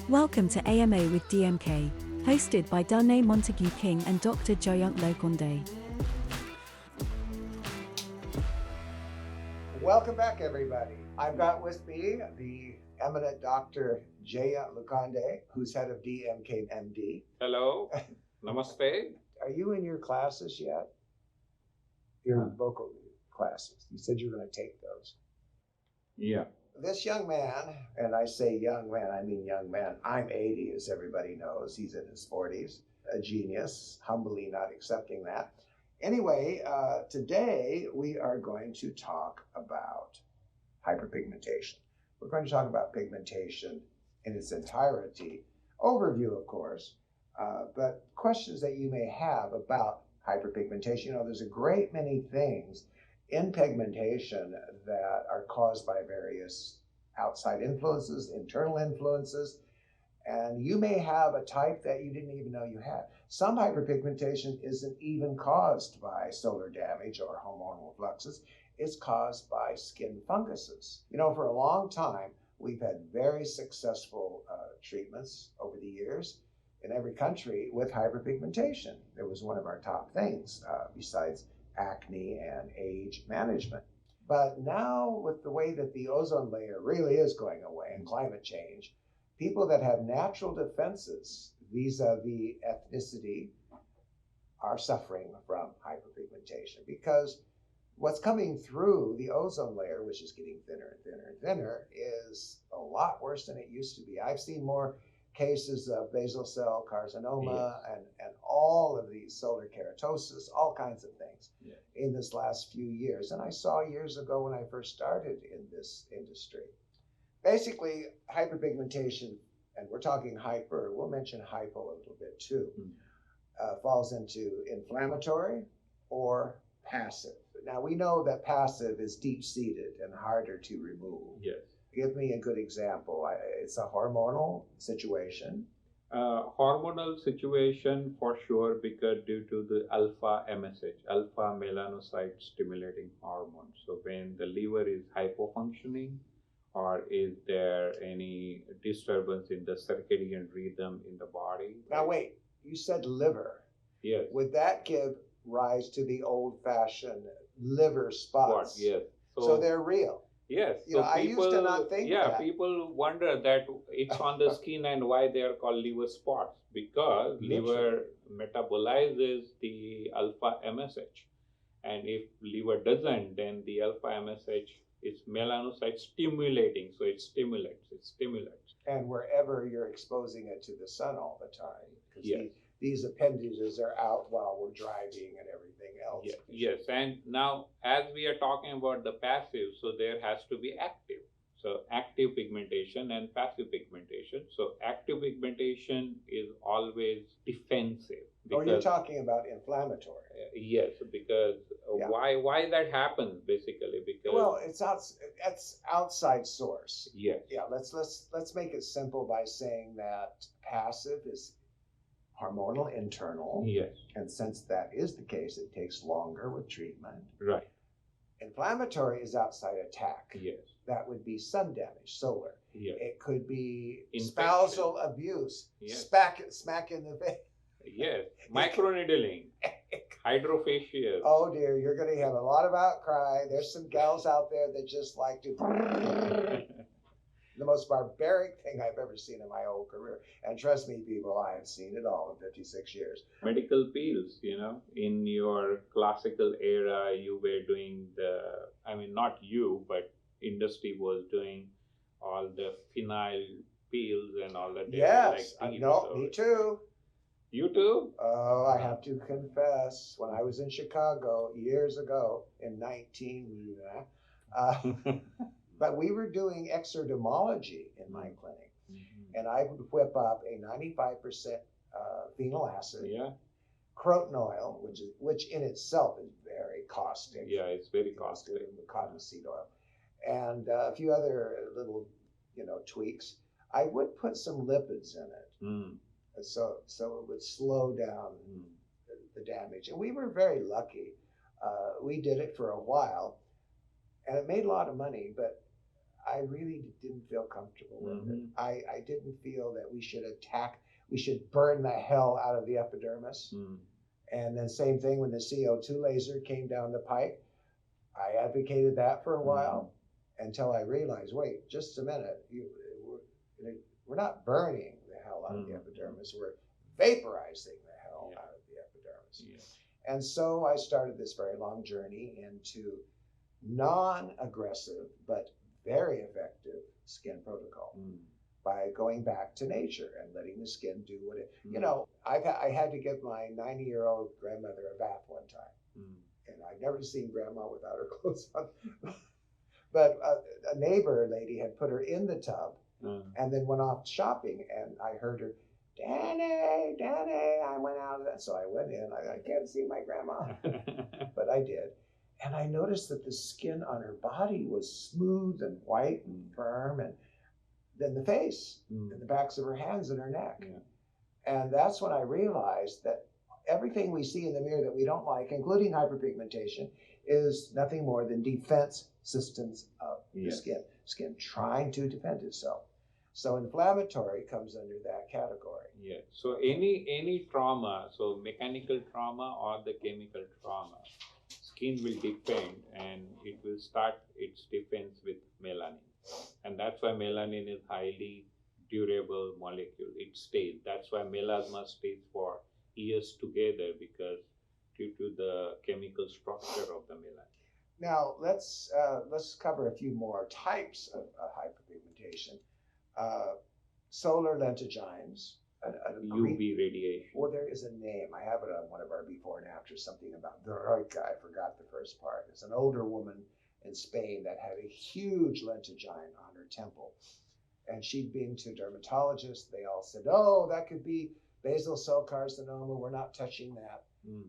Welcome to AMA with DMK, hosted by Danne Montague King and Dr. Jayant Lokhande. Welcome back, everybody. I've got with me the eminent Dr. Jayant Lokhande, who's head of DMK MD. Hello, namaste. Are you in your classes yet? Your vocal classes. You said you were going to take those. Yeah. This young man, and I say young man, I mean young man. I'm 80, as everybody knows. He's in his 40s. A genius, humbly not accepting that. Anyway, today we are going to talk about hyperpigmentation. We're going to talk about pigmentation in its entirety. Overview, of course, but questions that you may have about hyperpigmentation. You know, there's a great many things in pigmentation that are caused by various outside influences, internal influences, and you may have a type that you didn't even know you had. Some hyperpigmentation isn't even caused by solar damage or hormonal fluxes. It's caused by skin funguses. You know, for a long time, we've had very successful treatments over the years in every country with hyperpigmentation. It was one of our top things besides acne and age management. But now with the way that the ozone layer really is going away and climate change, people that have natural defenses vis-a-vis ethnicity are suffering from hyperpigmentation because what's coming through the ozone layer, which is getting thinner and thinner and thinner, is a lot worse than it used to be. I've seen more cases of basal cell carcinoma and all of these solar keratosis, all kinds of things in this last few years. And I saw years ago when I first started in this industry. Basically, hyperpigmentation, and we're talking hyper, we'll mention hypo a little bit too, falls into inflammatory or passive. Now, we know that passive is deep-seated and harder to remove. Yes. Give me a good example. It's a hormonal situation. Hormonal situation for sure, because due to the alpha MSH, alpha melanocyte stimulating hormone. So when the liver is hypofunctioning, or is there any disturbance in the circadian rhythm in the body? Now wait, you said liver. Yes. Would that give rise to the old-fashioned liver spots? Yes. So they're real. Yes. You know, I used to not think that. People wonder that it's on the skin and why they are called liver spots, because liver metabolizes the alpha MSH. And if liver doesn't, then the alpha MSH is melanocyte stimulating. So it stimulates. And wherever you're exposing it to the sun all the time. Yes. These appendages are out while we're driving and everything else. Yes, and now as we are talking about the passive, so there has to be active. So active pigmentation and passive pigmentation. So active pigmentation is always defensive. Because, you're talking about inflammatory. Yes, because why that happens basically because it's outside source. Yes. Yeah, let's make it simple by saying that passive is hormonal internal. Yes. And since that is the case, it takes longer with treatment. Right. Inflammatory is outside attack. Yes. That would be sun damage, solar. Yes. It could be infection. Spousal abuse. Yes. Smack in the face. Yes. Microneedling. Hydrophagia. Oh dear, you're going to have a lot of outcry. There's some gals out there that just like to... The most barbaric thing I've ever seen in my whole career. And trust me, people, I have seen it all in 56 years. Medical pills, you know, in your classical era, you were doing not you, but industry was doing all the phenyl pills and all that. Yes, me too. You too? Oh, I have to confess, when I was in Chicago years ago in 19... But we were doing exerdomology in my clinic, and I would whip up a 95% phenyl acid, croton oil, which in itself is very caustic. Yeah, it's very caustic. Cottonseed oil, and a few other little, tweaks. I would put some lipids in it, so it would slow down the damage. And we were very lucky. We did it for a while, and it made a lot of money, but I really didn't feel comfortable with it. I didn't feel that we should burn the hell out of the epidermis. And then same thing when the CO2 laser came down the pike. I advocated that for a while until I realized, wait, just a minute, we're not burning the hell out of the epidermis, we're vaporizing the hell out of the epidermis. And so I started this very long journey into non-aggressive but very effective skin protocol by going back to nature and letting the skin do what it, I had to give my 90-year-old grandmother a bath one time. And I've never seen grandma without her clothes on. But a neighbor lady had put her in the tub and then went off shopping, and I heard her, Danne, I went out of that. So I went in, I can't see my grandma, but I did. And I noticed that the skin on her body was smooth and white and firm, and then the face and the backs of her hands and her neck. And that's when I realized that everything we see in the mirror that we don't like, including hyperpigmentation, is nothing more than defense systems of the skin trying to defend itself. So inflammatory comes under that category. So any trauma, so mechanical trauma or the chemical trauma, skin will defend, and it will start its defense with melanin. And that's why melanin is highly durable molecule. It stays. That's why melasma stays for years together, because due to the chemical structure of the melanin. Now let's cover a few more types of hyperpigmentation. Solar lentigines, UV radiation. Well, there is a name. I have it on one of our before and after. Something about the Roica. I forgot the first part. It's an older woman in Spain that had a huge lentigine on her temple, and she'd been to dermatologists. They all said, "Oh, that could be basal cell carcinoma. We're not touching that."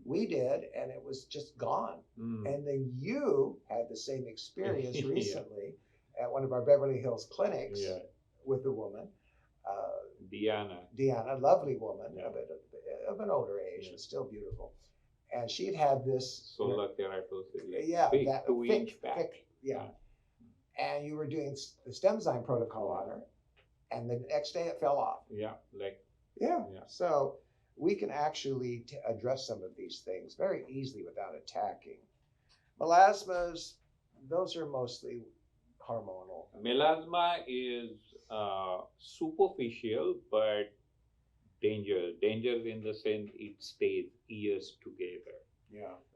We did, and it was just gone. And then you had the same experience recently at one of our Beverly Hills clinics with a woman, Deanna, lovely woman, of an older age, but still beautiful. And she'd had this solar keratosis, big, that 2-inch back. And you were doing the Stemzyme protocol on her, and the next day it fell off. So we can actually address some of these things very easily without attacking. Melasmas, those are mostly hormonal. Melasma is superficial but dangerous. Dangerous in the sense it stays years together.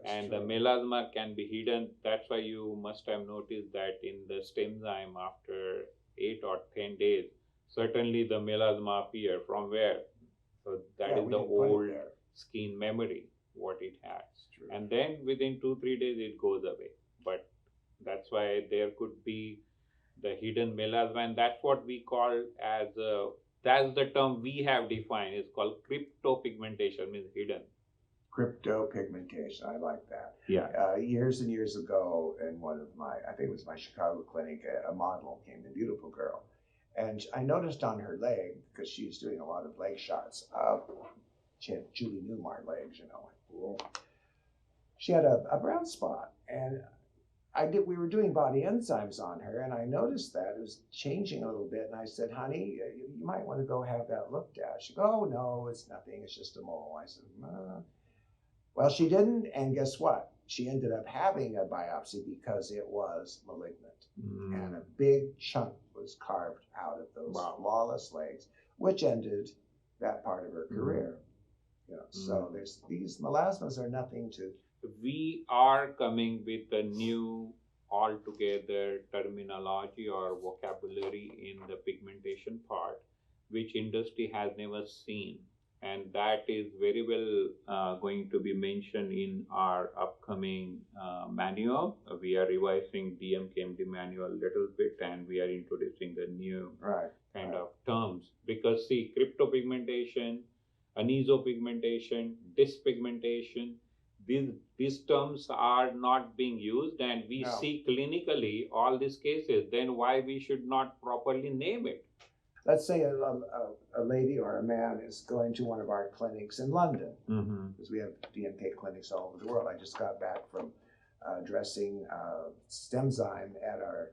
And the melasma can be hidden. That's why you must have noticed that in the Stemzyme, after 8 or 10 days, certainly the melasma appear. From where? So that is the old skin memory, what it has. And then within 2-3 days it goes away. But that's why there could be the hidden melasma, and that's what we call as that's the term we have defined. It's called cryptopigmentation, means hidden. Cryptopigmentation, I like that. Years and years ago, in one of my, I think it was my Chicago clinic, a model came, a beautiful girl, and I noticed on her leg, because she's doing a lot of leg shots, she had Julie Newmar legs, she had a brown spot, and we were doing body enzymes on her, and I noticed that it was changing a little bit, and I said, honey, you might want to go have that looked at. She goes, oh, no, it's nothing, it's just a mole. I said, well, she didn't, and guess what? She ended up having a biopsy because it was malignant, and a big chunk was carved out of those flawless legs, which ended that part of her career. So there's these melasmas are nothing to. We are coming with a new altogether terminology or vocabulary in the pigmentation part, which industry has never seen. And that is very well going to be mentioned in our upcoming manual. We are revising DMK manual a little bit, and we are introducing the new kind of terms. Because see, cryptopigmentation, anisopigmentation, dyspigmentation, these terms are not being used, and we see clinically all these cases. Then why we should not properly name it? Let's say a lady or a man is going to one of our clinics in London, because we have DMK clinics all over the world. I just got back from dressing Stemzyme at our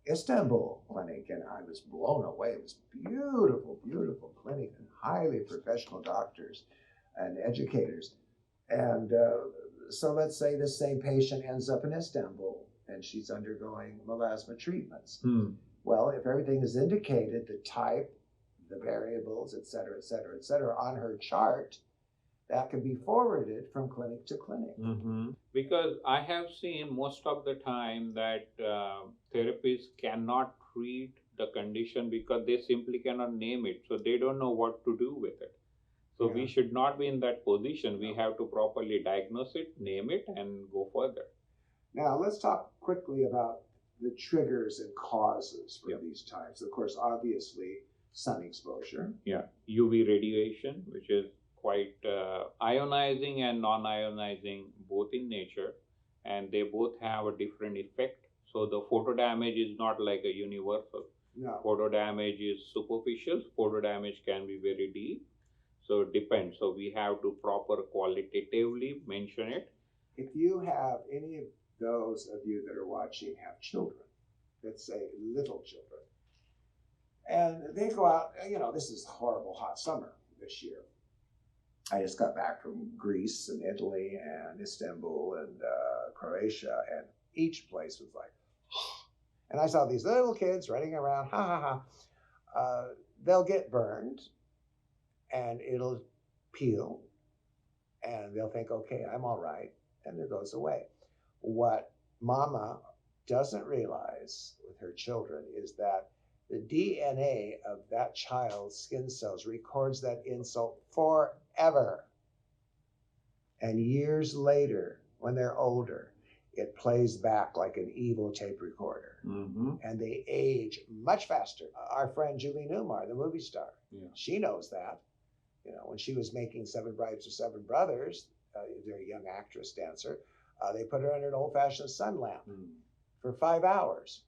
Istanbul clinic, and I was blown away. It was beautiful, beautiful clinic, and highly professional doctors and educators. And so let's say the same patient ends up in Istanbul and she's undergoing melasma treatments. Well, if everything is indicated, the type, the variables, et cetera, et cetera, et cetera, on her chart, that can be forwarded from clinic to clinic. Because I have seen most of the time that therapists cannot treat the condition because they simply cannot name it. So they don't know what to do with it. So we should not be in that position. We have to properly diagnose it, name it, and go further. Now, let's talk quickly about the triggers and causes for these types. Of course, obviously, sun exposure. UV radiation, which is quite ionizing and non-ionizing both in nature, and they both have a different effect. So the photo damage is not like a universal. No. Photo damage is superficial. Photo damage can be very deep. So it depends. So we have to proper qualitatively mention it. If you have any of those of you that are watching have children, let's say little children, and they go out, this is horrible hot summer this year. I just got back from Greece and Italy and Istanbul and Croatia, and each place was like, and I saw these little kids running around, ha ha ha. They'll get burned and it'll peel and they'll think, okay, I'm all right, and it goes away. What mama doesn't realize with her children is that the DNA of that child's skin cells records that insult forever. And years later, when they're older, it plays back like an evil tape recorder. And they age much faster. Our friend Julie Newmar, the movie star, she knows that. When she was making Seven Brides or Seven Brothers, very young actress, dancer, they put her under an old-fashioned sun lamp for 5 hours.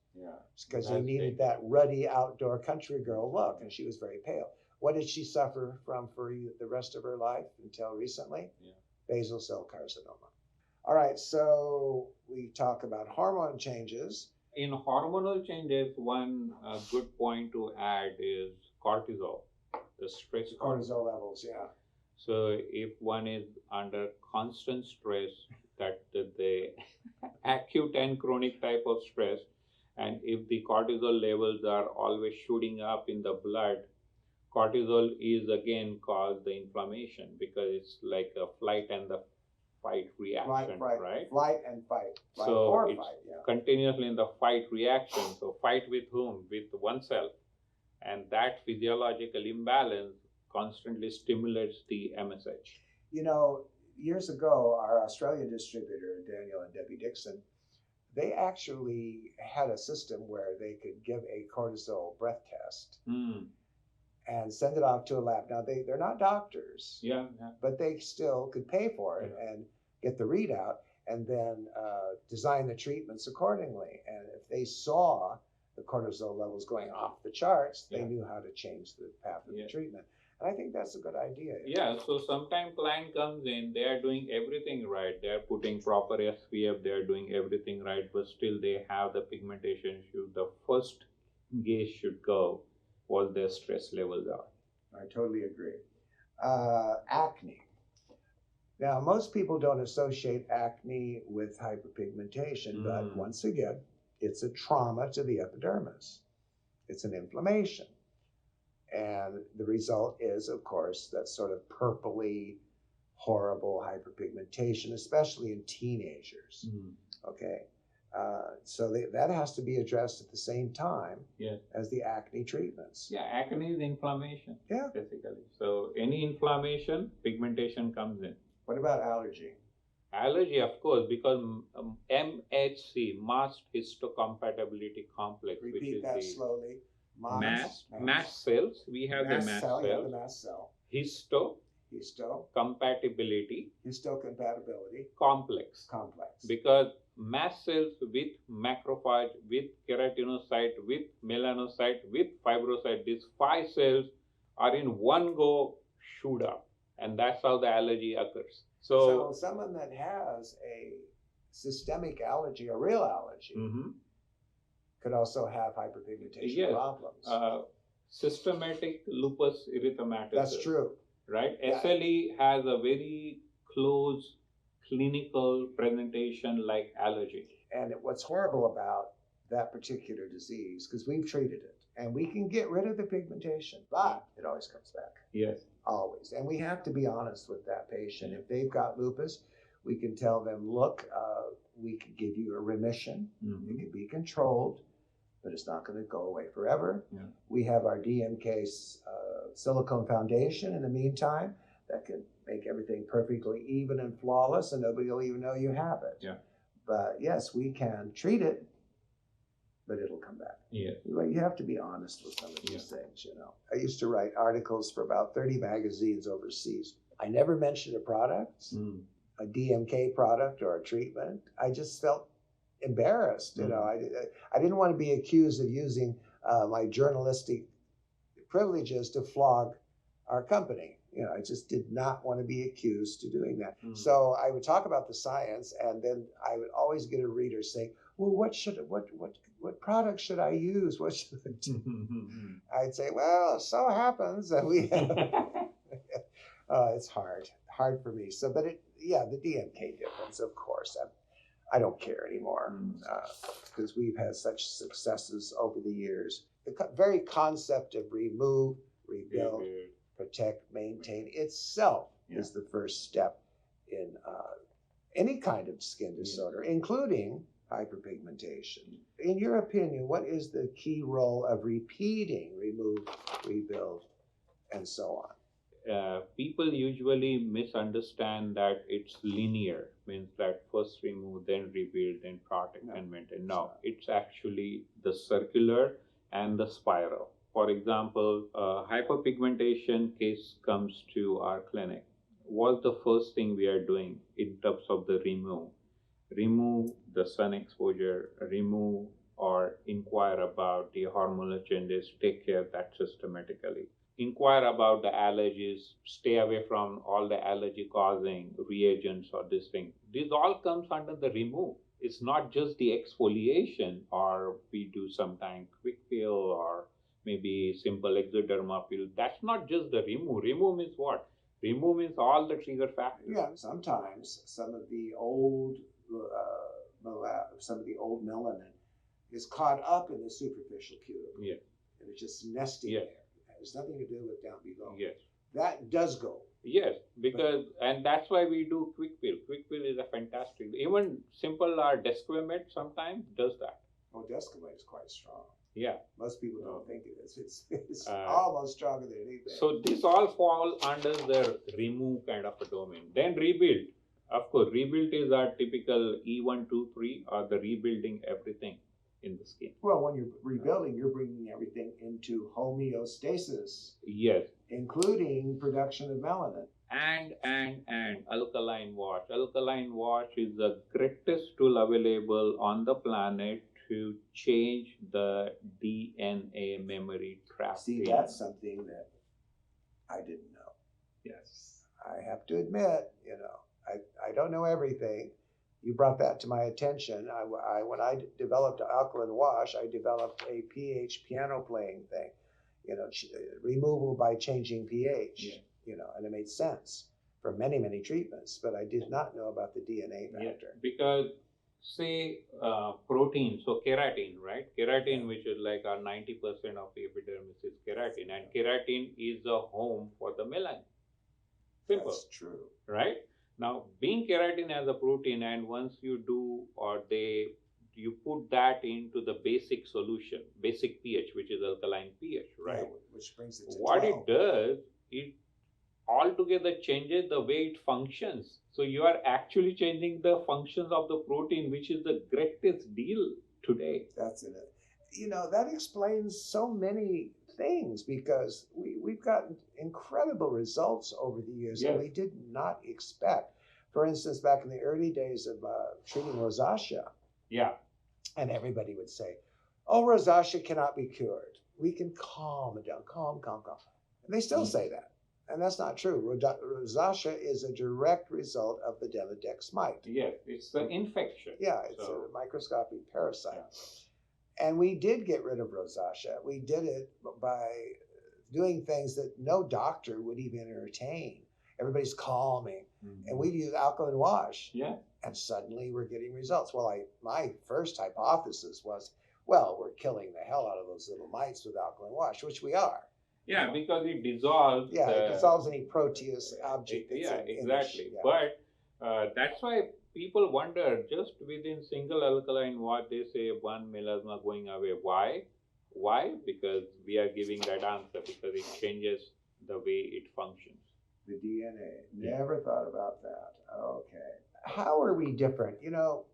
Because they needed that ruddy outdoor country girl look, and she was very pale. What did she suffer from for the rest of her life until recently? Basal cell carcinoma. All right, so we talk about hormone changes. In hormonal changes, one good point to add is cortisol, the stress cortisol levels. So if one is under constant stress, that the acute and chronic type of stress, and if the cortisol levels are always shooting up in the blood, cortisol is again cause the inflammation, because it's like a flight and the fight reaction, right? Flight and fight. So it's continuously in the fight reaction. So fight with whom? With oneself. And that physiological imbalance constantly stimulates the MSH. Years ago, our Australian distributor, Daniel and Debbie Dixon, they actually had a system where they could give a cortisol breath test and send it off to a lab. Now, they're not doctors, but they still could pay for it and get the readout, and then design the treatments accordingly. And if they saw the cortisol levels going off the charts, they knew how to change the path of the treatment. And I think that's a good idea. So sometimes client comes in, they are doing everything right. They are putting proper SPF, they are doing everything right, but still they have the pigmentation issue. The first gauge should go what their stress levels are. I totally agree. Acne. Now, most people don't associate acne with hyperpigmentation, but once again, it's a trauma to the epidermis. It's an inflammation. And the result is, of course, that sort of purpley, horrible hyperpigmentation, especially in teenagers. Okay. So that has to be addressed at the same time as the acne treatments. Acne is inflammation, basically. So any inflammation, pigmentation comes in. What about allergy? Allergy, of course, because MHC, mast histocompatibility complex, Repeat which is that the slowly. mast cells. We have the mast cell. The mast cell. Compatibility. Histocompatibility. Complex. Because mast cells with macrophage, with keratinocyte, with melanocyte, with fibrocyte, these 5 cells are in one go shoot up. And that's how the allergy occurs. So someone that has a systemic allergy, a real allergy, could also have hyperpigmentation Yes. problems. Systematic lupus erythematosus. That's true. Right? Yeah. SLE has a very close clinical presentation like allergy. And what's horrible about that particular disease, because we've treated it, and we can get rid of the pigmentation, but it always comes back. Yes. Always. And we have to be honest with that patient. If they've got lupus, we can tell them, look, we can give you a remission. Mm-hmm. It can be controlled, but it's not going to go away forever. Yeah. We have our DMK silicone foundation in the meantime that can make everything perfectly even and flawless, and nobody will even know you have it. Yeah. But yes, we can treat it, but it'll come back. Yeah. You have to be honest with some of these things, you know. I used to write articles for about 30 magazines overseas. I never mentioned a product, a DMK product or a treatment. I just felt embarrassed, you know. I didn't want to be accused of using my journalistic privileges to flog our company. You know, I just did not want to be accused of doing that. So I would talk about the science, and then I would always get a reader say, well, what product should I use? What should I do? I'd say, well, it so happens that we have, it's hard for me. So, but the DMK difference, of course, I don't care anymore because we've had such successes over the years. The very concept of remove, rebuild, protect, maintain itself is the first step in any kind of skin disorder, including hyperpigmentation. In your opinion, what is the key role of repeating remove, rebuild, and so on? People usually misunderstand that it's linear, means that first remove, then rebuild, then protect and maintain. No, it's actually the circular and the spiral. For example, hyperpigmentation case comes to our clinic. What's the first thing we are doing in terms of the remove? Remove the sun exposure, remove or inquire about the hormonal changes, take care of that systematically. Inquire about the allergies, stay away from all the allergy causing reagents or this thing. This all comes under the remove. It's not just the exfoliation, or we do sometime quick peel or maybe simple exoderma peel. That's not just the remove. Remove means what? Remove means all the trigger factors. Yeah, sometimes some of the old melanin is caught up in the superficial cuticle. Yeah. And it's just nesting there. It has nothing to do with down below. Yes. That does go. Yes, because, and that's why we do quick peel. Quick peel is a fantastic, even simple Desquamate sometimes does that. Oh, Desquamate is quite strong. Yeah. Most people don't think it is. It's almost stronger than anything. So this all fall under the remove kind of a domain. Then rebuild. Of course, rebuild is our typical E1, 2, 3, or the rebuilding everything in the skin. Well, when you're rebuilding, you're bringing everything into homeostasis. Yes. Including production of melanin. And alkaline wash. Alkaline wash is the greatest tool available on the planet to change the DNA memory trap. See, that's something that I didn't know. Yes. I have to admit, I don't know everything. You brought that to my attention. When I developed alkaline wash, I developed a pH piano playing thing, removal by changing pH, and it made sense for many, many treatments, but I did not know about the DNA factor. Yeah, because say protein, so keratin, right? Keratin, which is like our 90% of epidermis is keratin, and keratin is the home for the melanin. Simple. That's true. Right? Now, being keratin as a protein, and once you do, you put that into the basic solution, basic pH, which is alkaline pH, right? Yeah, which brings it to what 12. it does, it altogether changes the way it functions. So you are actually changing the functions of the protein, which is the greatest deal today. That's it. That explains so many things, because we've gotten incredible results over the years that we did not expect. For instance, back in the early days of treating rosacea, and everybody would say, oh, rosacea cannot be cured. We can calm it down, calm. And they still say that. And that's not true. Rosacea is a direct result of the Demodex mite. Yes, it's the infection. Yeah, it's a microscopic parasite. And we did get rid of rosacea. We did it by doing things that no doctor would even entertain. Everybody's calming. Mm-hmm. And we use alkaline wash. Yeah. And suddenly we're getting results. Well, my first hypothesis was, well, we're killing the hell out of those little mites with alkaline wash, which we are. Yeah, because it dissolves. Yeah, it dissolves any proteus object that's yeah, in exactly. yeah. But that's why people wonder, just within single alkaline wash, they say one melasma going away. Why? Why? Because we are giving that answer, because it changes the way it functions. The DNA. Never thought about that. Okay. How are we different? You know,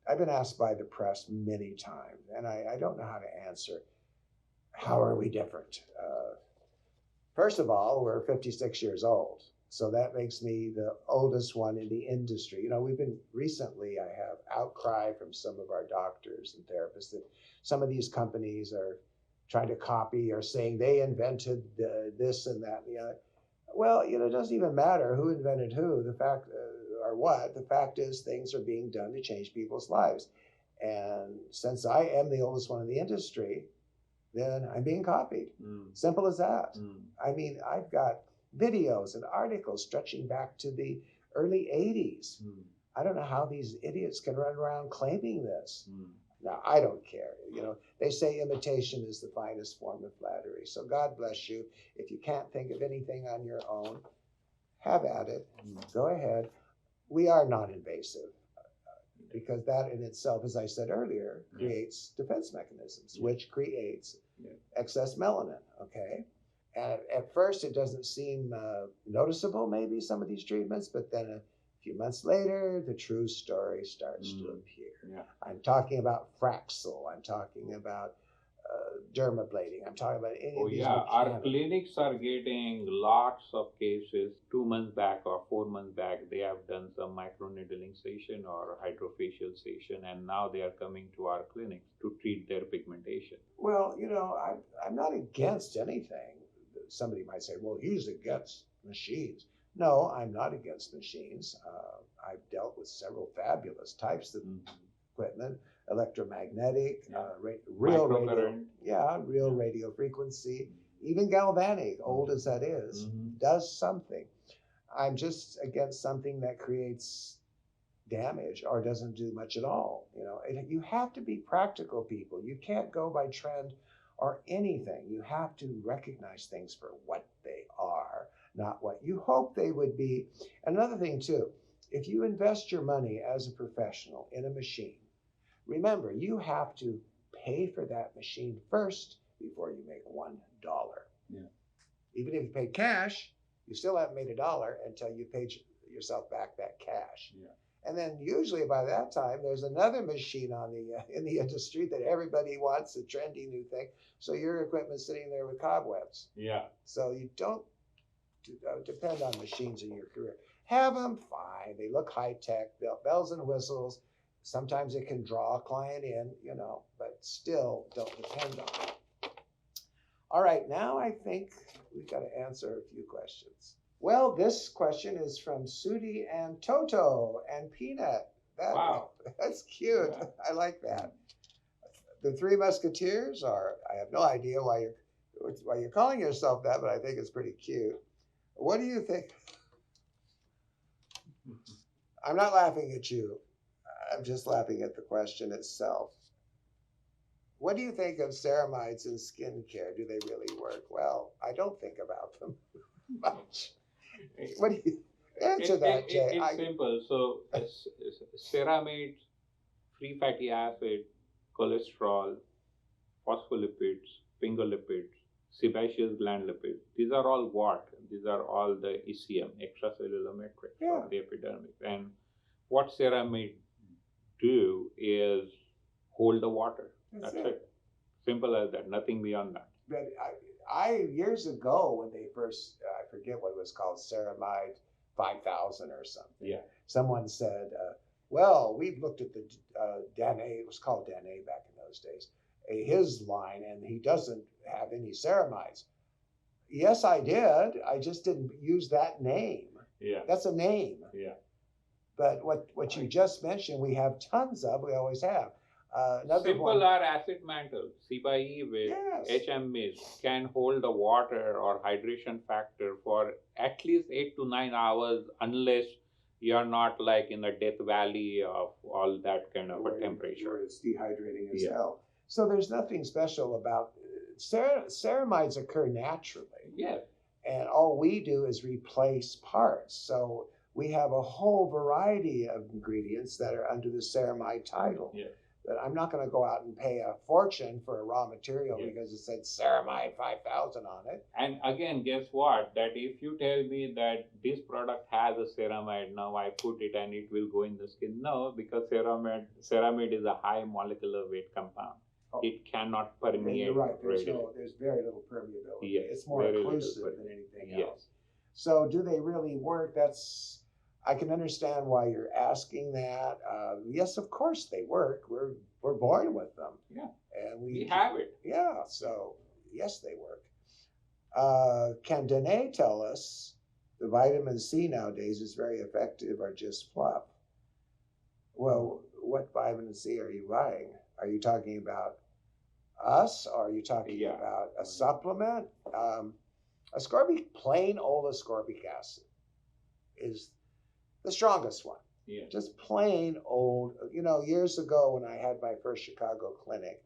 I've been asked by the press many times, and I don't know how to answer. How are we different? First of all, we're 56 years old. So that makes me the oldest one in the industry. You know, recently I have outcry from some of our doctors and therapists that some of these companies are trying to copy or saying they invented this and that and the other. Well, you know, it doesn't even matter who invented who, the fact or what. The fact is things are being done to change people's lives. And since I am the oldest one in the industry, then I'm being copied. Simple as that. I mean, I've got videos and articles stretching back to the early 80s. I don't know how these idiots can run around claiming this. Now, I don't care. You know, they say imitation is the finest form of flattery. So God bless you. If you can't think of anything on your own, have at it. Go ahead. We are non-invasive because that in itself, as I said earlier, creates defense mechanisms, which creates excess melanin, okay? And at first, it doesn't seem noticeable, maybe, some of these treatments, but then a few months later, the true story starts to appear. Yeah. I'm talking about Fraxel. I'm talking about dermablading. I'm talking about any of these. Our clinics are getting lots of cases. 2 months back or 4 months back, they have done some microneedling session or hydrofacial session, and now they are coming to our clinics to treat their pigmentation. Well, you know, I'm not against anything. Somebody might say, well, he's against machines. No, I'm not against machines. I've dealt with several fabulous types of equipment, electromagnetic, real radio frequency, even galvanic, old as that is, does something. I'm just against something that creates damage or doesn't do much at all. You know, you have to be practical, people. You can't go by trend or anything. You have to recognize things for what they are, not what you hope they would be. Another thing too, if you invest your money as a professional in a machine, remember, you have to pay for that machine first before you make $1. Yeah. Even if you pay cash, you still haven't made $1 until you paid yourself back that cash. Yeah. And then usually by that time, there's another machine on in the industry that everybody wants, a trendy new thing. So your equipment's sitting there with cobwebs. Yeah. So you don't depend on machines in your career. Have them, fine. They look high tech, bells and whistles. Sometimes it can draw a client in, you know, but still don't depend on it. All right, now I think we've got to answer a few questions. Well, this question is from Sudi and Toto and Peanut. Wow. That's cute. Yeah. I like that. The Three Musketeers are, I have no idea why you're calling yourself that, but I think it's pretty cute. What do you think? I'm not laughing at you. I'm just laughing at the question itself. What do you think of ceramides in skincare? Do they really work? Well, I don't think about them much. What do you answer that, Jay? It's simple. So, ceramides, free fatty acid, cholesterol, phospholipids, sphingolipids, sebaceous gland lipids. These are all what? These are all the ECM, extracellular matrix of the epidermis. And what ceramides do is hold the water. That's it. Simple as that. Nothing beyond that. But I years ago when they first, I forget what it was called, Ceramide 5000 or something. Yeah. Someone said, well, we've looked at the Danne, it was called Danne back in those days, his line, and he doesn't have any ceramides. Yes, I did. I just didn't use that name. Yeah. That's a name. Yeah. But what you just mentioned, we have tons of, we always have. Another Simple one. are acid mantle. C by E with Yes. HM mist can hold the water or hydration factor for at least 8 to 9 hours, unless you're not like in the death valley of all that kind of a temperature. Where it's dehydrating as Yeah. hell. So there's nothing special about ceramides occur naturally. Yes. And all we do is replace parts. So we have a whole variety of ingredients that are under the ceramide title. Yes. But I'm not going to go out and pay a fortune for a raw material Yes. because it said ceramide 5,000 on it. And again, guess what? That if you tell me that this product has a ceramide, now I put it and it will go in the skin. No, because ceramide is a high molecular weight compound. Oh. It cannot And permeate. you're right. readily. There's very little permeability. Yes, It's more very little occlusive than anything Yes. else. So do they really work? I can understand why you're asking that. Yes, of course they work. We're born with them. Yeah. And We have it. Yeah, so yes, they work. Can Danne tell us the vitamin C nowadays is very effective or just fluff? Well, what vitamin C are you buying? Are you talking about us, or are you talking about a supplement? Plain old ascorbic acid is the strongest one. Yeah. Just plain old. Years ago when I had my first Chicago clinic,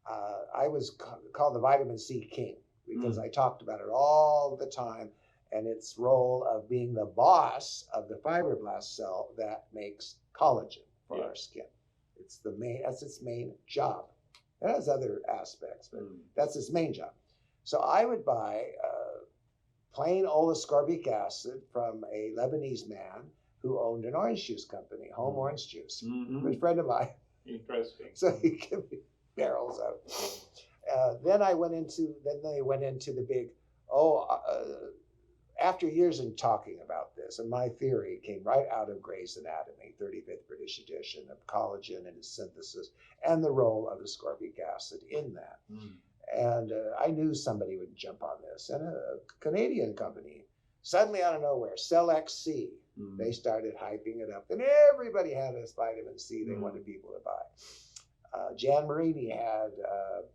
I was called the vitamin C king because I talked about it all the time, and its role of being the boss of the fibroblast cell that makes collagen for our skin. That's its main job. It has other aspects, but that's its main job. So I would buy plain old ascorbic acid from a Lebanese man who owned an orange juice company, Home Orange Juice. Good friend of mine. Interesting. So he gave me barrels of it. Then they went into the big, after years in talking about this, and my theory came right out of Gray's Anatomy, 35th British edition, of collagen and its synthesis, and the role of ascorbic acid in that. And I knew somebody would jump on this. And a Canadian company, suddenly out of nowhere, Cell XC, they started hyping it up. And everybody had this vitamin C they wanted people to buy. Jan Marini had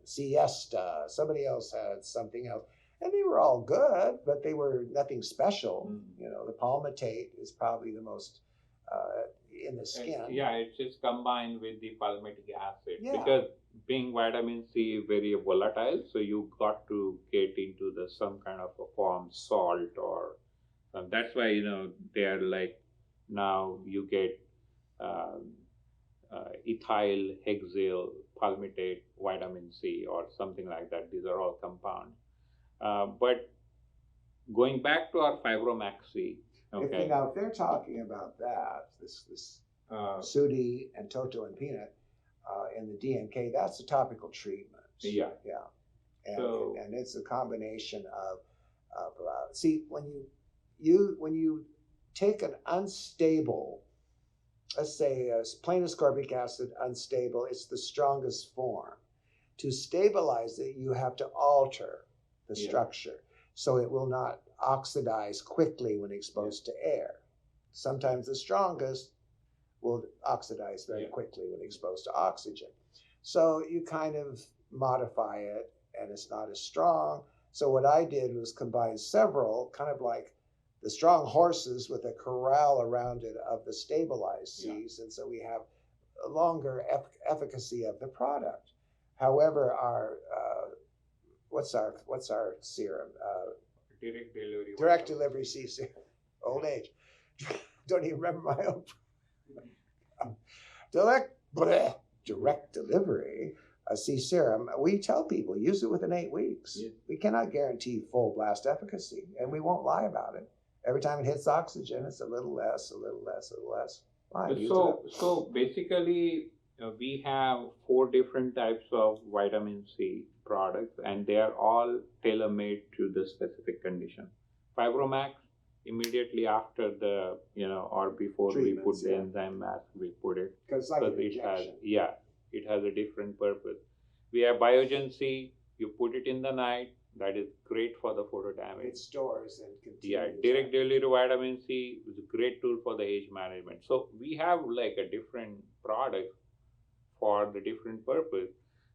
Siesta. Somebody else had something else. And they were all good, but they were nothing special. The palmitate is probably the most in the skin. It's just combined with the palmitic acid. Yeah. Because being vitamin C very volatile, so you got to get into some kind of a form, salt, or that's why they are like, now you get ethyl hexyl palmitate vitamin C or something like that. These are all compounds. But going back to our Fibromaxi, okay. If they're talking about that, this Sudi and Toto and Peanut in the DMK, that's a topical treatment. Yeah. And it's a combination of see, when you take an unstable, let's say plain ascorbic acid, unstable, it's the strongest form. To stabilize it, you have to alter the structure so it will not oxidize quickly when exposed to air. Sometimes the strongest will oxidize very quickly when exposed to oxygen. So you kind of modify it and it's not as strong. So what I did was combine several, kind of like the strong horses with a corral around it of the stabilized Cs. And so we have a longer efficacy of the product. However, our what's our serum? Direct delivery C serum. Old age. Don't even remember my own. Direct delivery C serum. We tell people use it within 8 weeks. Yeah. We cannot guarantee full blast efficacy, and we won't lie about it. Every time it hits oxygen, it's a little less, a little less, a little less. Fine, so basically, we have 4 different types of vitamin C products, and they are all tailor-made to the specific condition. Fibromax, immediately after the, or before we put the enzyme mask, we put it. Because it has a different purpose. We have Biogen C, you put it in the night, that is great for the photo damage. It stores and continues. Direct delivery vitamin C is a great tool for the age management. So we have like a different product for the different purpose.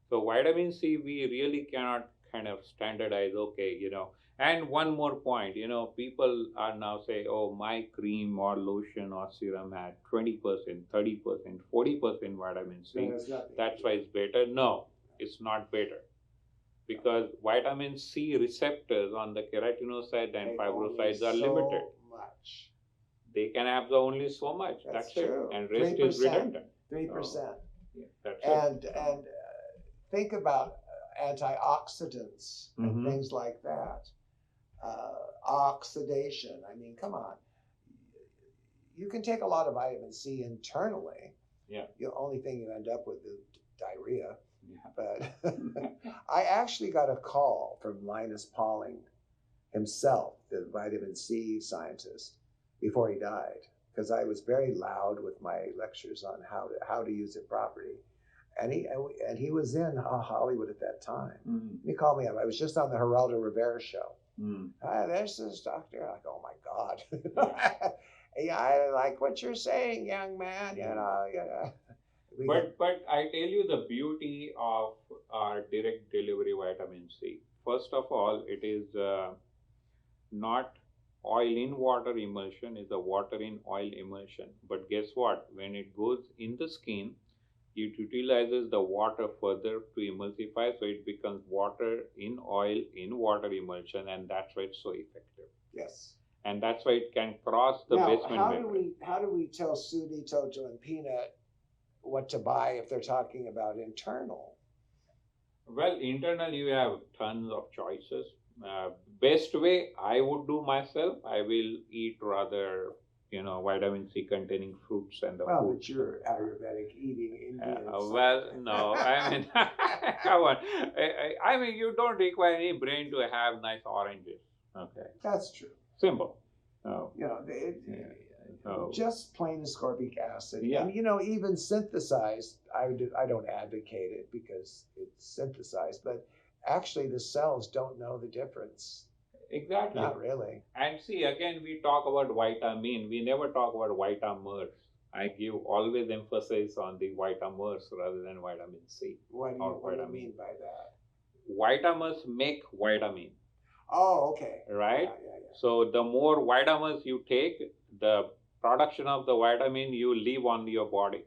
So vitamin C, we really cannot kind of standardize, okay, And one more point, people are now say, oh, my cream or lotion or serum had 20%, 30%, 40% vitamin C. No, That's why it's better. No, it's not better. Because vitamin C receptors on the keratinocyte and fibrocytes are limited. Much. They can absorb only so much. That's true. It. And rest 3%, is redundant. 3%. Yeah, that's and it. and think about antioxidants and things like that. Oxidation. I mean, come on. You can take a lot of vitamin C internally. Yeah. The only thing you end up with is diarrhea. Yeah. But I actually got a call from Linus Pauling himself, the vitamin C scientist, before he died, because I was very loud with my lectures on how to use it properly. And he was in Hollywood at that time. He called me up. I was just on the Geraldo Rivera show. Hi, there's this doctor. I'm like, oh my God. Yeah, I like what you're saying, young man. But I tell you the beauty of our direct delivery vitamin C. First of all, it is not oil in water emulsion, is a water in oil emulsion. But guess what? When it goes in the skin, it utilizes the water further to emulsify, so it becomes water in oil in water emulsion, and that's why it's so effective. Yes. And that's why it can cross the basement membrane. How do we tell Sudi, Toto, and Peanut what to buy if they're talking about internal? Well, internal you have tons of choices. Best way I would do myself, I will eat rather vitamin C containing fruits and the well, foods. But you're Ayurvedic eating Indian. Well, no, I mean, come on. I mean, you don't require any brain to have nice oranges. Okay. That's true. Simple. Just plain ascorbic acid. Yeah. And, even synthesized, I don't advocate it because it's synthesized, but actually the cells don't know the difference. Exactly. Not really. And see, again, we talk about vitamin. We never talk about vitamins. I give always emphasis on the vitamins rather than vitamin C. What do you mean by that? Vitamins make vitamin. Oh, okay. Right? Yeah. So the more vitamins you take, the production of the vitamin you leave on your body.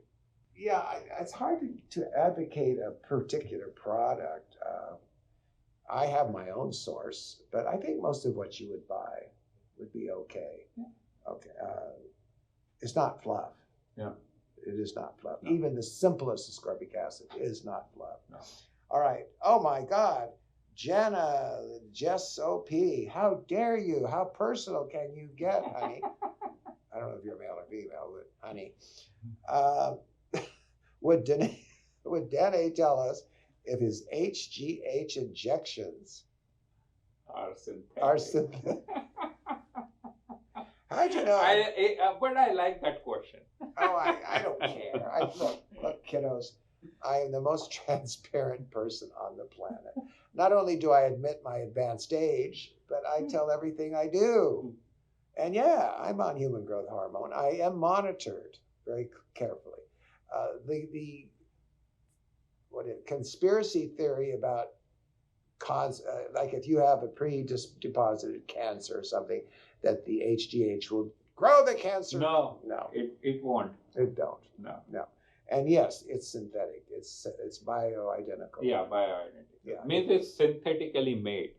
Yeah, it's hard to advocate a particular product. I have my own source, but I think most of what you would buy would be okay. Yeah. Okay. It's not fluff. Yeah. It is not fluff. No. Even the simplest ascorbic acid is not fluff. No. All right. Oh my God. Jenna, Jess OP, how dare you? How personal can you get, honey? I don't know if you're male or female, but honey. Would Danne tell us if his HGH injections are synthetic? How'd you know? But I like that question. Oh, I don't care. Look, kiddos, I am the most transparent person on the planet. Not only do I admit my advanced age, but I tell everything I do. And yeah, I'm on human growth hormone. I am monitored very carefully. The conspiracy theory about like if you have a pre-deposited cancer or something, that the HGH will grow the cancer. No, it won't. It don't. No. And yes, it's synthetic. It's bioidentical. Yeah, bioidentical. Yeah. Means it's synthetically made.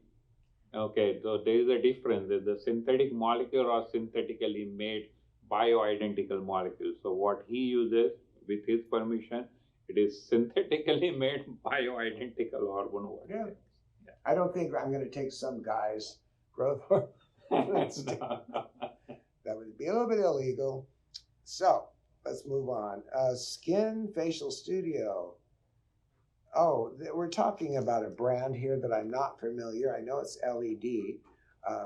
Okay, so there is a difference. The synthetic molecule or synthetically made bioidentical molecule. So what he uses with his permission, it is synthetically made bioidentical hormone. Yeah. I don't think I'm going to take some guy's growth hormone. No. That would be a little bit illegal. So let's move on. Skin Facial Studio. Oh, we're talking about a brand here that I'm not familiar. I know it's LED.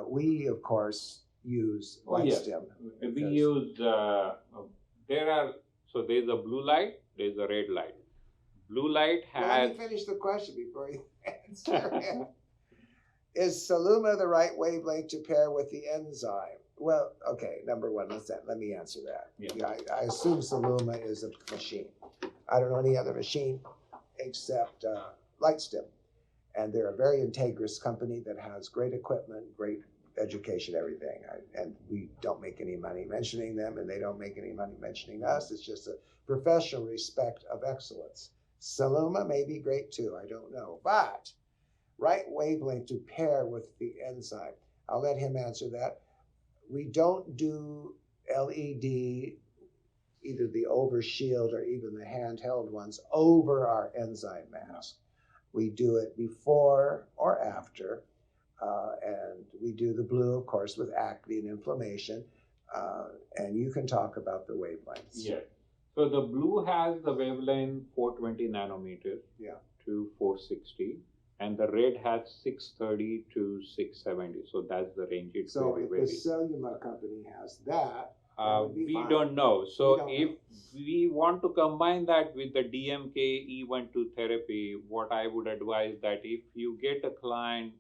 We, of course, use LightStim. Yes. We use, there's a blue light, there's a red light. Blue light has... Let me finish the question before you answer it. Is Saluma the right wavelength to pair with the enzyme? Well, okay, number one, let me answer that. Yeah. I assume Saluma is a machine. I don't know any other machine except Lightstim. And they're a very integrous company that has great equipment, great education, everything. And we don't make any money mentioning them, and they don't make any money mentioning us. It's just a professional respect of excellence. Saluma may be great too, I don't know. But right wavelength to pair with the enzyme. I'll let him answer that. We don't do LED, either the overshield or even the handheld ones, over our enzyme mask. We do it before or after, and we do the blue, of course, with acne and inflammation. And you can talk about the wavelengths. Yeah. So the blue has the wavelength 420 nanometers to 460, and the red has 630 to 670. So that's the range. It's so very, if very. the Cellular company has that, We fine. don't know. So if know. we want to combine that with the DMK E12 therapy, what I would advise that if you get a client,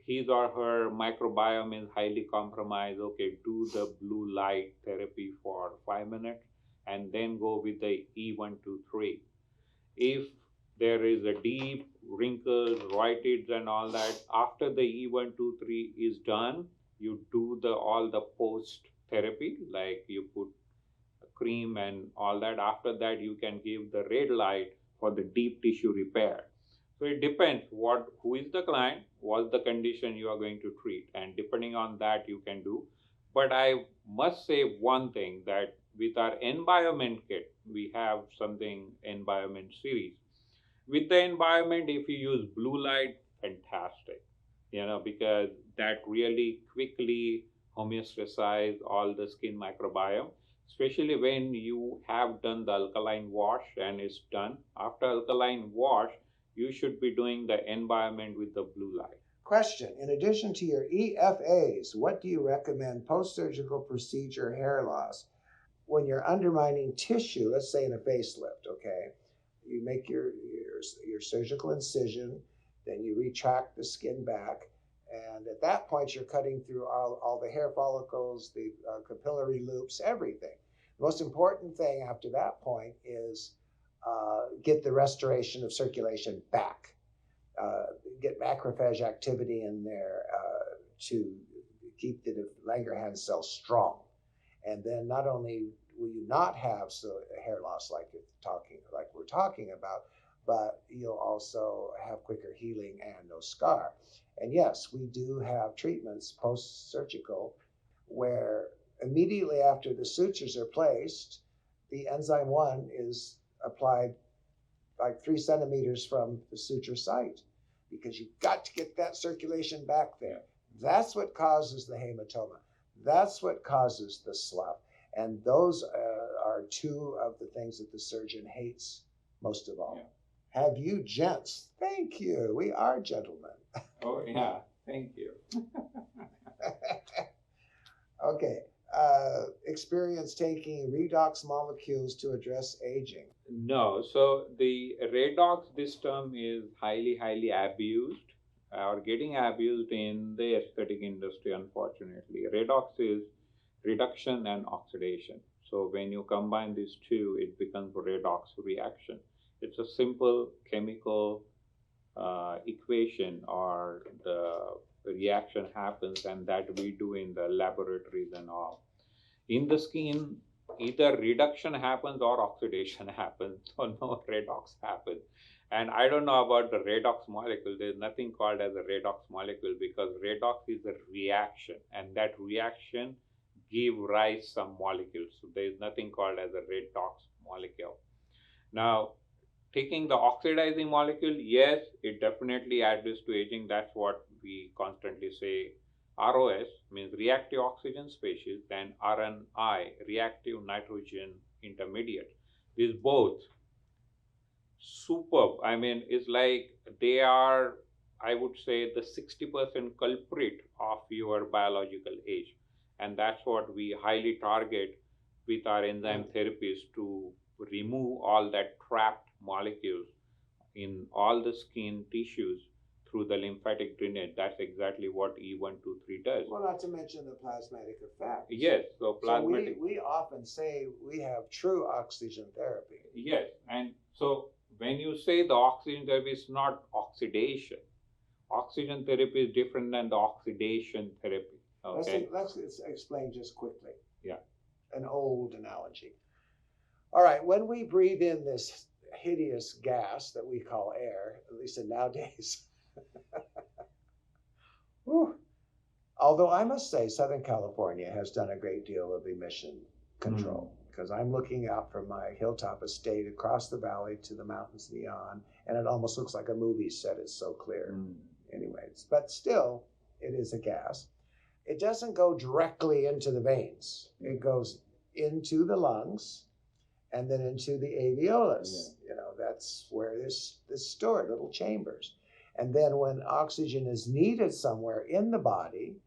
his or her microbiome is highly compromised, okay, do the blue light therapy for 5 minutes and then go with the E123. If there is a deep wrinkles, rheumatoids and all that, after the E123 is done, you do all the post therapy, like you put a cream and all that. After that, you can give the red light for the deep tissue repair. So it depends who is the client, what's the condition you are going to treat, and depending on that you can do. But I must say one thing, that with our environment kit, we have something environment series. With the environment, if you use blue light, fantastic, because that really quickly homeostasize all the skin microbiome, especially when you have done the alkaline wash and it's done. After alkaline wash, you should be doing the environment with the blue light. Question: in addition to your EFAs, what do you recommend post-surgical procedure hair loss? When you're undermining tissue, let's say in a facelift, okay, you make your surgical incision, then you retract the skin back, and at that point you're cutting through all the hair follicles, the capillary loops, everything. The most important thing after that point is get the restoration of circulation back. Get macrophage activity in there to keep the Langerhans cells strong. And then not only will you not have hair loss like we're talking about, but you'll also have quicker healing and no scar. And yes, we do have treatments post-surgical where immediately after the sutures are placed, the enzyme 1 is applied like 3 centimeters from the suture site, because you've got to get that circulation back there. That's what causes the hematoma. That's what causes the slough. And those are two of the things that the surgeon hates most of all. Yeah. Have you gents? Thank you. We are gentlemen. Oh, yeah. Thank you. Okay. Experience taking redox molecules to address aging? No. So the redox, this term is highly, highly abused or getting abused in the aesthetic industry, unfortunately. Redox is reduction and oxidation. So when you combine these two, it becomes a redox reaction. It's a simple chemical equation, or the reaction happens, and that we do in the laboratories and all. In the skin, either reduction happens or oxidation happens, so no redox happens. And I don't know about the redox molecule. There's nothing called as a redox molecule, because redox is a reaction, and that reaction give rise some molecules. So there is nothing called as a redox molecule. Now, taking the oxidizing molecule, yes, it definitely adds to aging. That's what we constantly say. ROS means reactive oxygen species, then RNI, reactive nitrogen intermediate. These both superb. I mean, it's like they are, I would say, the 60% culprit of your biological age. And that's what we highly target with our enzyme therapies, to remove all that trapped molecules in all the skin tissues through the lymphatic drainage. That's exactly what E123 does. Well, not to mention the plasmatic effect. Yes, so plasmatic. So we often say we have true oxygen therapy. Yes, and so when you say the oxygen therapy is not oxidation, oxygen therapy is different than the oxidation therapy. Okay. Let's explain just quickly. Yeah. An old analogy. All right, when we breathe in this hideous gas that we call air, at least in nowadays, whew, although I must say Southern California has done a great deal of emission control, because I'm looking out from my hilltop estate across the valley to the mountains beyond, and it almost looks like a movie set. It's so clear. Anyways, but still, it is a gas. It doesn't go directly into the veins. It goes into the lungs and then into the alveolus. You know, that's where this stored, little chambers. And then when oxygen is needed somewhere in the body,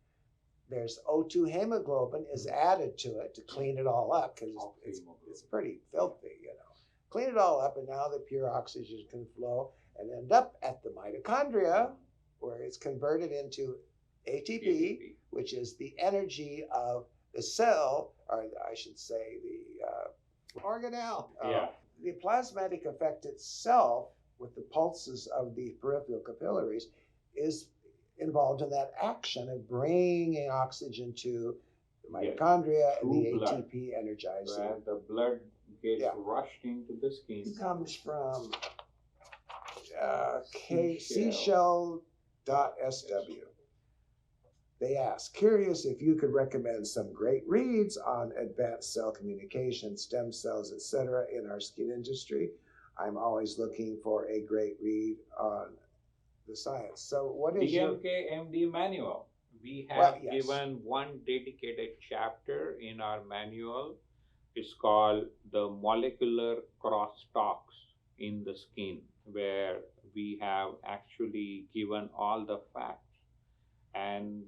there's O2 hemoglobin is added to it to clean it all up, because it's pretty filthy, you know. Clean it all up, and now the pure oxygen can flow and end up at the mitochondria, where it's converted into ATP, which is the energy of the cell, or I should say the organelle. The plasmatic effect itself, with the pulses of the peripheral capillaries, is involved in that action of bringing oxygen to the mitochondria and the ATP energizing. Where the blood gets rushed into the skin. It comes from seashell.sw. They ask, curious if you could recommend some great reads on advanced cell communication, stem cells, etc. in our skin industry. I'm always looking for a great read on the science. So what is DMK MD manual? We have given one dedicated chapter in our manual. It's called the molecular crosstalks in the skin, where we have actually given all the facts and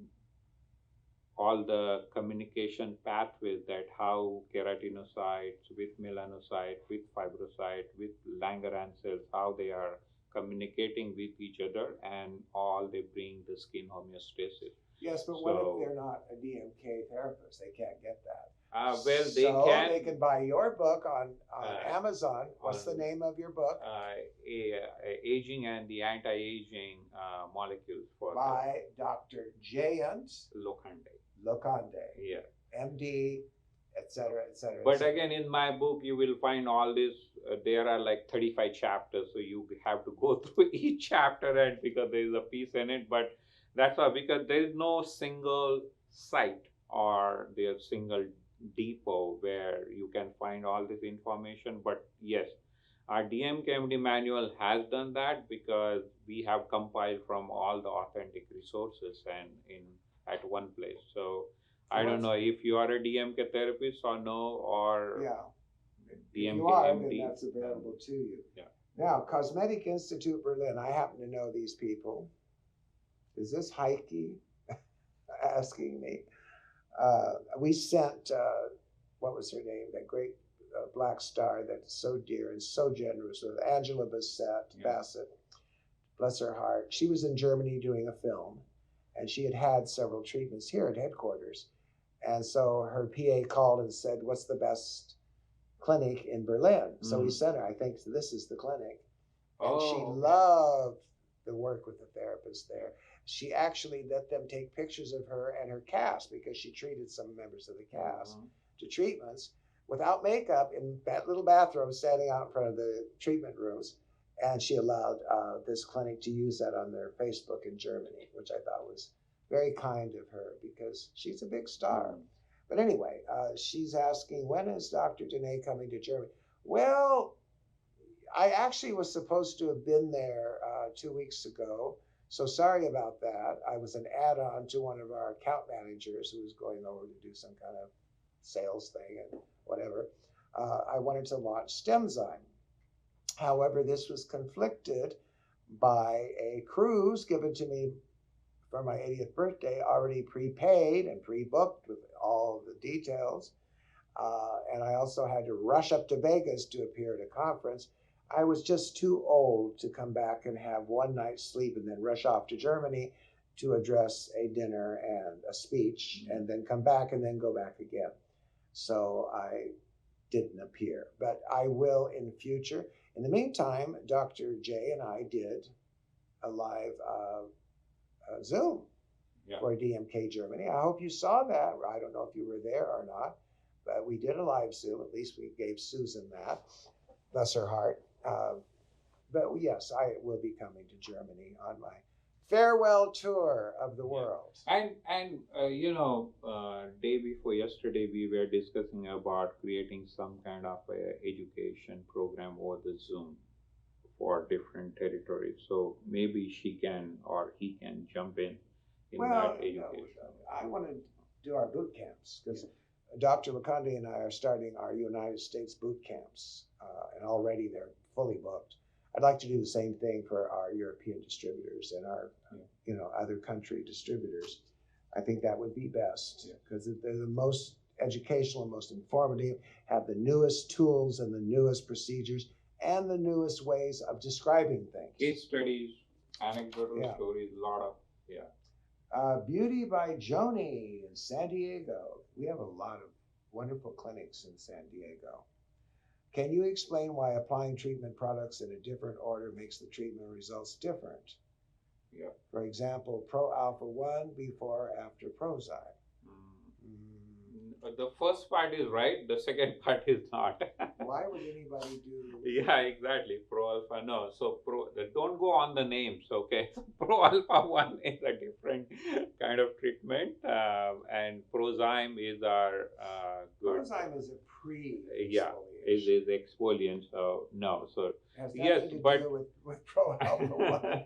all the communication pathways, that how keratinocytes with melanocytes, with fibrocytes, with Langerhans cells, how they are communicating with each other, and all they bring the skin homeostasis. Yes, but what if they're not a DMK therapist? They can't get that. Well, they can buy your book on Amazon. What's the name of your book? Aging and the Anti-Aging Molecules by Dr. Jayant Lokhande. Yeah. MD, etc., etc. But again, in my book, you will find all this. There are like 35 chapters, so you have to go through each chapter, and because there is a piece in it. But that's why, because there is no single site or there's single depot where you can find all this information. But yes, our DMKMD manual has done that, because we have compiled from all the authentic resources and at one place. So I don't know if you are a DMK therapist or no, or DMK. If you are, then that's available to you. Yeah. Now, Cosmetic Institute Berlin. I happen to know these people. Is this Heike asking me? We sent, what was her name? That great black star that's so dear and so generous, with Angela Bassett, bless her heart. She was in Germany doing a film, and she had several treatments here at headquarters. And so her PA called and said, what's the best clinic in Berlin? So we sent her, I think this is the clinic. And she loved the work with the therapist there. She actually let them take pictures of her and her cast, because she treated some members of the cast to treatments without makeup in that little bathroom standing out in front of the treatment rooms. And she allowed this clinic to use that on their Facebook in Germany, which I thought was very kind of her, because she's a big star. But anyway, she's asking, when is Dr. Danne coming to Germany? Well, I actually was supposed to have been there 2 weeks ago. So sorry about that. I was an add-on to one of our account managers who was going over to do some kind of sales thing and whatever. I wanted to launch StemZyme. However, this was conflicted by a cruise given to me for my 80th birthday, already prepaid and pre-booked with all the details. And I also had to rush up to Vegas to appear at a conference. I was just too old to come back and have one night's sleep and then rush off to Germany to address a dinner and a speech, and then come back and then go back again. So I didn't appear, but I will in the future. In the meantime, Dr. J and I did a live Zoom for DMK Germany. I hope you saw that. I don't know if you were there or not, but we did a live Zoom. At least we gave Susan that. Bless her heart. But yes, I will be coming to Germany on my farewell tour of the world. And day before yesterday, we were discussing about creating some kind of a education program over the Zoom for different territories. So maybe she can or he can jump in that education. I want to do our boot camps because Dr. Lokhande and I are starting our United States boot camps, and already they're fully booked. I'd like to do the same thing for our European distributors and our, other country distributors. I think that would be best because they're the most educational and most informative, have the newest tools and the newest procedures and the newest ways of describing things. Case studies, anecdotal stories, a lot of, Beauty by Joni in San Diego. We have a lot of wonderful clinics in San Diego. Can you explain why applying treatment products in a different order makes the treatment results different? Yeah. For example, Pro Alpha 1 before or after Prozyme. The first part is right, the second part is not. Why would anybody do? Yeah, exactly. Pro Alpha, no. So don't go on the names, okay? Pro Alpha 1 is a different kind of treatment, and Prozyme is our good. Prozyme is a pre-exfoliation. Yeah, is exfoliant. So no. So has yes, to but do with Pro Alpha 1.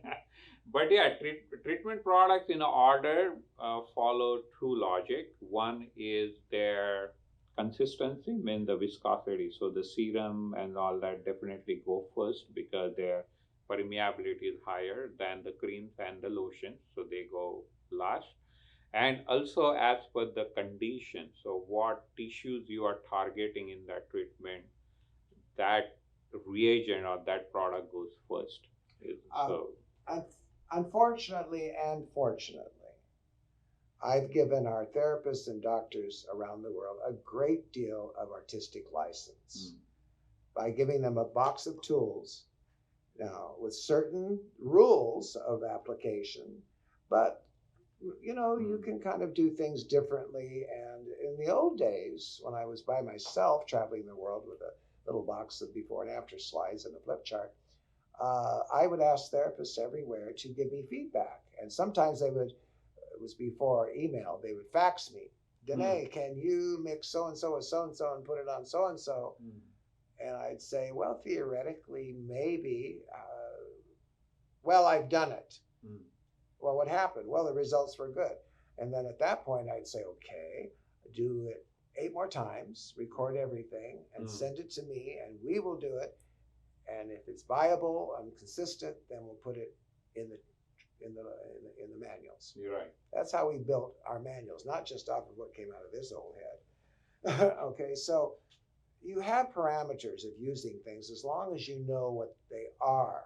But yeah, treatment products in order follow true logic. One is their consistency, mean the viscosity. So the serum and all that definitely go first because their permeability is higher than the creams and the lotions. So they go last. And also as per the condition, so what tissues you are targeting in that treatment, that reagent or that product goes first. Unfortunately and fortunately, I've given our therapists and doctors around the world a great deal of artistic license by giving them a box of tools, now with certain rules of application, but you can kind of do things differently. And in the old days, when I was by myself traveling the world with a little box of before and after slides and a flip chart, I would ask therapists everywhere to give me feedback. And sometimes they would, it was before email, they would fax me, Danne, can you mix so-and-so with so-and-so and put it on so-and-so? And I'd say, well, theoretically, maybe. Well, I've done it. Well, what happened? Well, the results were good. And then at that point, I'd say, okay, do it 8 more times, record everything, and send it to me, and we will do it. And if it's viable and consistent, then we'll put it in the manuals. You're right. That's how we built our manuals, not just off of what came out of this old head. Okay, so you have parameters of using things as long as you know what they are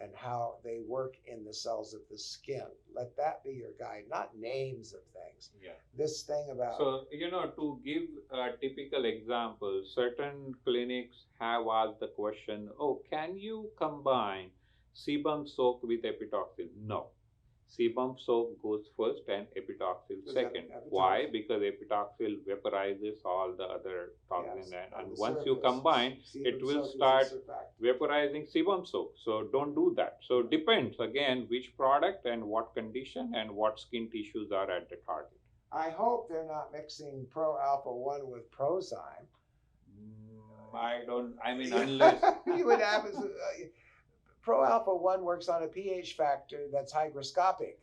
and how they work in the cells of the skin. Let that be your guide, not names of things. Yeah. This thing about... So, to give a typical example, certain clinics have asked the question, can you combine sebum soak with epitoxyl? No. Sebum soak goes first and epitoxyl second. Why? Because epitoxyl vaporizes all the other toxins, and once you combine, it will start vaporizing sebum soak. So don't do that. So it depends again which product and what condition and what skin tissues are at the target. I hope they're not mixing Pro Alpha 1 with Prozyme. Unless you would have Pro Alpha 1 works on a pH factor that's hygroscopic.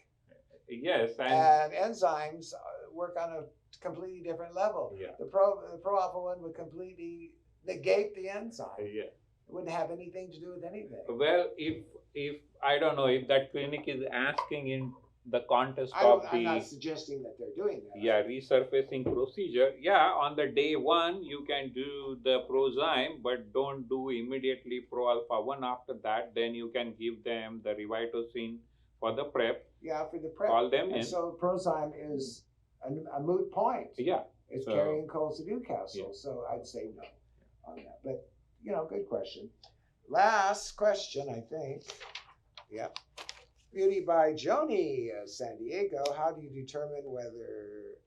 Yes, and enzymes work on a completely different level. Yeah. The Pro Alpha 1 would completely negate the enzyme. Yeah. It wouldn't have anything to do with anything. Well, if I don't know if that clinic is asking in the context I'm not suggesting that they're doing that. Yeah, resurfacing procedure. Yeah, on the day 1 you can do the Prozyme, but don't do immediately Pro Alpha 1 after that. Then you can give them the Revitocin for the prep. Yeah, for the prep. Call them in. So Prozyme is a moot point. Yeah. It's So- carrying cholesterol capsule. Yeah. So I'd say no on that. But, good question. Last question, I think. Yep. Beauty by Joni, San Diego. How do you determine whether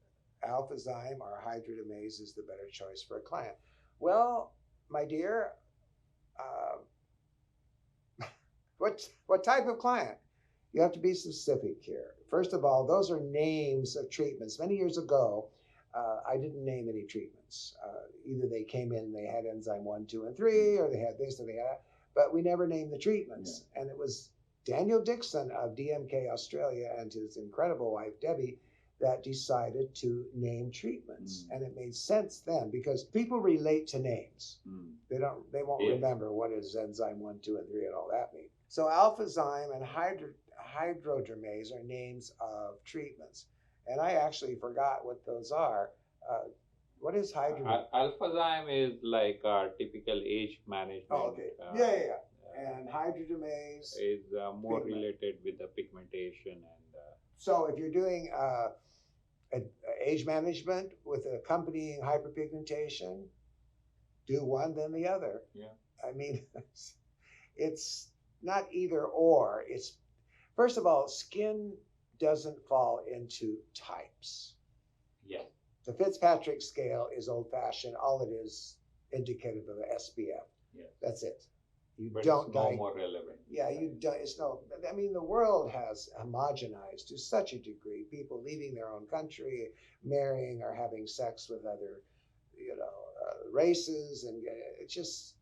alphazyme or hydrogenase is the better choice for a client? Well, my dear, what type of client? You have to be specific here. First of all, those are names of treatments. Many years ago, I didn't name any treatments. Either they came in and they had enzyme 1, 2, and 3, or they had this or they had that, but we never named the treatments. Yeah. And it was Daniel Dixon of DMK Australia and his incredible wife, Debbie, that decided to name treatments. And it made sense then because people relate to names. They won't remember what is enzyme 1, 2, and 3 and all that mean. So alphazyme and hydrogenase are names of treatments. And I actually forgot what those are. What is hydrogen? Alphazyme is like our typical age management. Oh, okay. Yeah. And hydrogenase is more related with the pigmentation and. So if you're doing age management with accompanying hyperpigmentation, do one then the other. Yeah. I mean, it's not either or. It's first of all, skin doesn't fall into types. Yeah. The Fitzpatrick scale is old-fashioned. All it is indicative of an SPF. Yeah. That's it. You but don't it's no more relevant. Yeah, you don't. It's no. I mean, the world has homogenized to such a degree. People leaving their own country, marrying or having sex with other, races, and it's just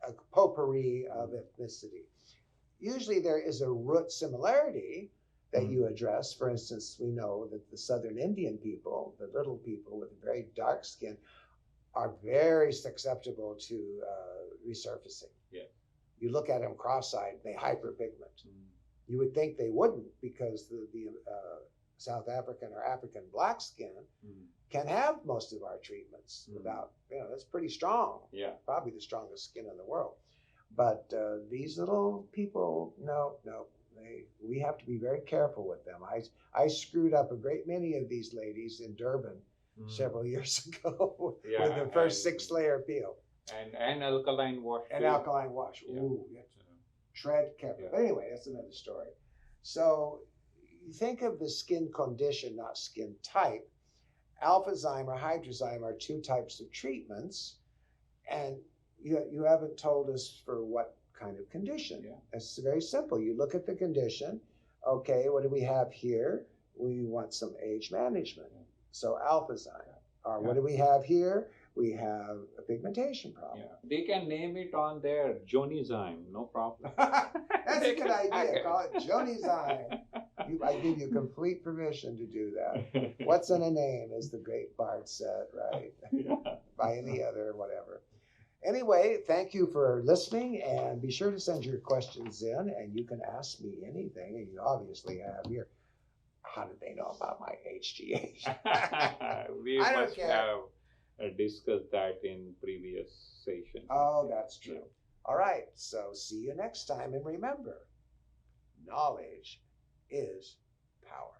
a potpourri of ethnicity. Usually, there is a root similarity that you address. For instance, we know that the Southern Indian people, the little people with very dark skin, are very susceptible to resurfacing. Yeah. You look at them cross-eyed, they hyperpigment. You would think they wouldn't because the South African or African black skin can have most of our treatments without, that's pretty strong. Yeah. Probably the strongest skin in the world. But these little people, no. We have to be very careful with them. I screwed up a great many of these ladies in Durban several years ago with the first 6-layer peel. And alkaline wash. And alkaline wash. Yeah. Ooh, you have to tread carefully. Yeah. But anyway, that's another story. So you think of the skin condition, not skin type. Alphazyme or hydrozyme are 2 types of treatments. And you haven't told us for what kind of condition. Yeah. It's very simple. You look at the condition. Okay, what do we have here? We want some age management. Yeah. So alphazyme. Or what do we have here? We have a pigmentation problem. Yeah. They can name it on their Jonizyme, no problem. That's a good idea. Call it Jonizyme. I give you complete permission to do that. What's in a name, as the great Bard said, right? Yeah. By any other, whatever. Anyway, thank you for listening, and be sure to send your questions in, and you can ask me anything, and you obviously have here. How did they know about my HGH? We I don't must care. have discussed that in previous sessions. Oh, that's true. All right, so see you next time, and remember, knowledge is power.